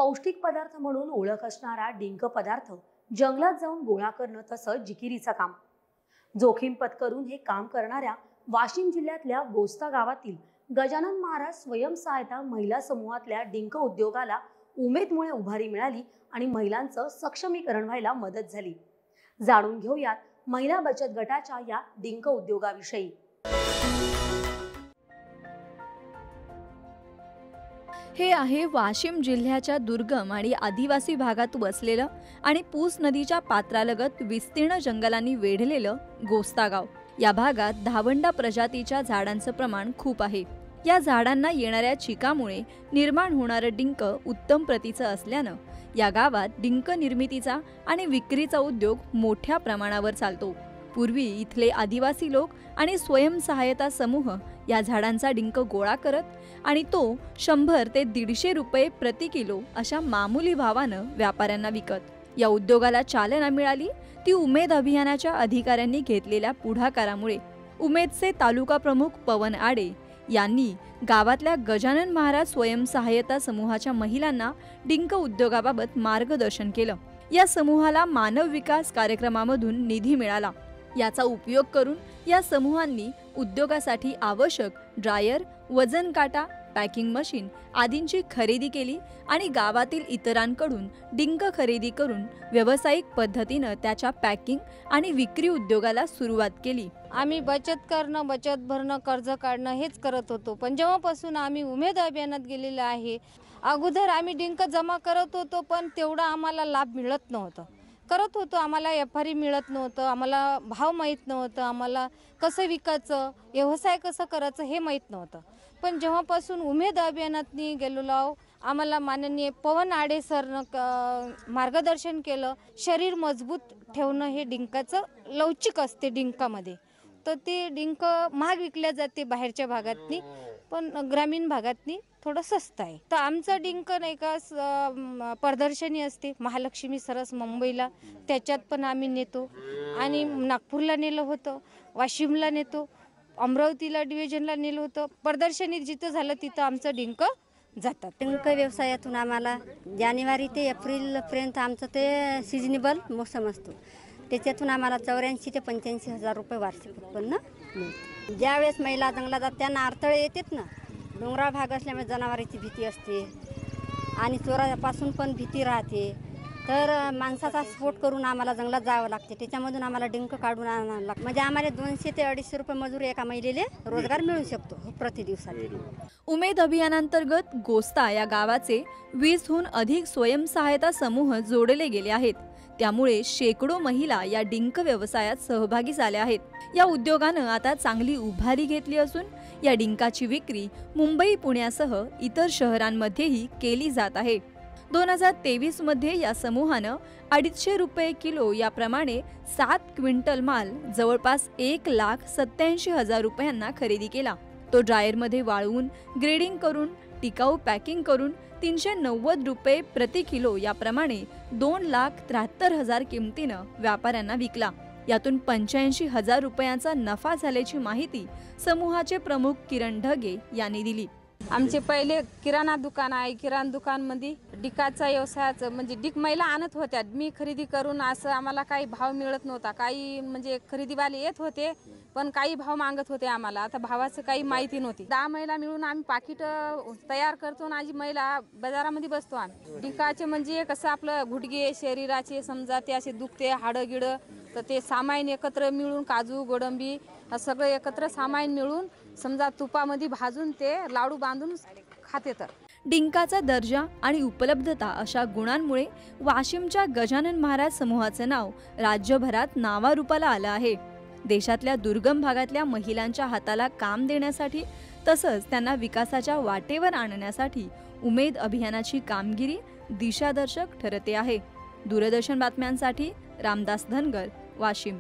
पौष्टिक पदार्थ म्हणून ओळख असणारा डिंक पदार्थ जंगलात जाऊन गोळा करणं तसं जिकिरीचं काम. जोखीम पत्करून हे काम करणाऱ्या वाशिम जिल्ह्यातल्या गोस्ता गावातील गजानन महाराज स्वयंसहायता महिला समूहातल्या डिंक उद्योगाला उमेदमुळे उभारी मिळाली आणि महिलांचं सक्षमीकरण व्हायला मदत झाली. जाणून घेऊयात महिला बचत गटाच्या या डिंक उद्योगाविषयी. हे आहे वाशिम जिल्ह्याच्या दुर्गम आणि आदिवासी भागात वसलेलं आणि पूस नदीच्या पात्रालगत विस्तीर्ण जंगलांनी वेढलेलं गोस्ता गाव. या भागात धावंडा प्रजातीच्या झाडांचं प्रमाण खूप आहे. या झाडांना येणाऱ्या चिकामुळे निर्माण होणारं डिंक उत्तम प्रतीचं असल्यानं या गावात डिंक निर्मितीचा आणि विक्रीचा उद्योग मोठ्या प्रमाणावर चालतो. पूर्वी इथले आदिवासी लोक आणि स्वयंसहायता समूह या झाडांचा डिंक गोळा करत आणि तो 100 ते 150 रुपये प्रति किलो अशा मामूली भावानं व्यापाऱ्यांना विकत. या उद्योगाला चालना मिळाली ती उमेद अभियानाच्या अधिकाऱ्यांनी घेतलेल्या पुढाकारामुळे. उमेदचे तालुका प्रमुख पवन आडे यांनी गावातल्या गजानन महाराज स्वयंसहायता समूहाच्या महिलांना डिंक उद्योगाबाबत मार्गदर्शन केलं. या समूहाला मानव विकास कार्यक्रमामधून निधी मिळाला. याचा उपयोग करून या समूहांनी उद्योगासाठी आवश्यक ड्रायर, वजन काटा, पॅकिंग मशीन आदींची खरेदी केली आणि गावातील इतरांकडून डिंक खरेदी करून व्यावसायिक पद्धतीनं त्याच्या पॅकिंग आणि विक्री उद्योगाला सुरुवात केली. आम्ही बचत करणं, बचत भरणं, कर्ज काढणं हेच करत होतो. पण जेव्हापासून आम्ही उमेद अभियानात गेलेलो आहे, अगोदर आम्ही डिंक जमा करत होतो पण तेवढा आम्हाला लाभ मिळत नव्हता. करत होतो, आम्हाला एफआरपी मिळत नव्हतं, आम्हाला भाव माहीत नव्हतं, आम्हाला कसं विकायचं, व्यवसाय कसं करायचं हे माहीत नव्हतं. पण जेव्हापासून उमेद अभियानात गेलेलो आम्हाला माननीय पवन आडे सरनं मार्गदर्शन केलं. शरीर मजबूत ठेवणं हे डिंकाचं लवचिक असते डिंकामध्ये. तर ते डिंक महाग विकल्या जाते बाहेरच्या भागातनी, पण ग्रामीण भागातनी थोडं स्वस्त आहे. तर आमचं डिंक नाही का प्रदर्शनी असते महालक्ष्मी सरस मुंबईला, त्याच्यात पण आम्ही नेतो आणि नागपूरला नेलं होतं, वाशिमला नेतो, अमरावतीला डिव्हिजनला नेलं होतं. प्रदर्शनी जिथं झालं तिथं आमचं डिंक जातात. डिंक व्यवसायातून आम्हाला जानेवारी ते एप्रिलपर्यंत आमचं ते सिजनेबल मोसम असतो. त्याच्यातून आम्हाला 84 ते 85 हजार रुपये वार्षिक उत्पन्न मिळते. ज्यावेळेस महिला जंगलात जातात त्यांना अडथळे येतात ना. डोंगराळ भाग असल्यामुळे जनावरांची भीती असते आणि चोरापासून पण भीती राहते. तर माणसाचा स्फोट करून आम्हाला जंगलात जावं लागते. त्याच्यामधून आम्हाला डिंक काढून आणावं लागतं. म्हणजे आम्हाला 200 ते 250 रुपये मजुरी एका महिलेले रोजगार मिळू शकतो प्रति दिवसाला. उमेद अभियानांतर्गत गोस्ता या गावाचे 20हून अधिक स्वयंसहायता समूह जोडले गेले आहेत. त्यामुळे शेकडो महिला या डिंक व्यवसायात सहभागी झाल्या आहेत. या उद्योगानं आता चांगली उभारी घेतली असून या डिंकाची विक्री मुंबई, पुण्यासह इतर शहरांमध्येही केली जात आहे. 2023 मध्ये या समूहानं 250 रुपये किलो याप्रमाणे 7 क्विंटल माल जवळपास 1,87,000 रुपयांना खरेदी केला. तो ड्रायरमध्ये वाळवून ग्रेडिंग करून टिकाऊ पॅकिंग करून 390 रुपये प्रति किलो याप्रमाणे 2,73,000 किमतीनं व्यापाऱ्यांना विकला. यातून 85,000 रुपयांचा नफा झाल्याची माहिती समूहाचे प्रमुख किरण ढगे यांनी दिली. आमचे पहिले किराणा दुकान आहे. किराणा दुकानमध्ये डिकाचा व्यवसायाचं म्हणजे डिक महिला आणत होत्या. मी खरेदी करून असं आम्हाला काही भाव मिळत नव्हता. काही म्हणजे खरेदीवाले येत होते पण काही भाव मागत होते आम्हाला. आता भावाचं काही माहिती नव्हती. 10 महिला मिळून आम्ही पाकिट तयार करतो आणि आज महिला बाजारामध्ये बसतो आम्ही. डिकाचे म्हणजे कसं आपलं घुटगे शरीराचे समजा ते असे दुखते हाडं गिडं, तर ते सामान एकत्र मिळून काजू गोडंबी सगळं एकत्र सामान मिळून समजा तुपामध्ये भाजून ते लाडू बांधून खाते. तर डिंकाचा दर्जा आणि उपलब्धता अशा गुणांमुळे वाशिमच्या गजानन महाराज समूहाचं नाव राज्यभरात नावारूपाला आलं आहे. देशातल्या दुर्गम भागातल्या महिलांच्या हाताला काम देण्यासाठी तसंच त्यांना विकासाच्या वाटेवर आणण्यासाठी उमेद अभियानाची कामगिरी दिशादर्शक ठरते आहे. दूरदर्शन बातम्यांसाठी रामदास धनगर, वाशिम.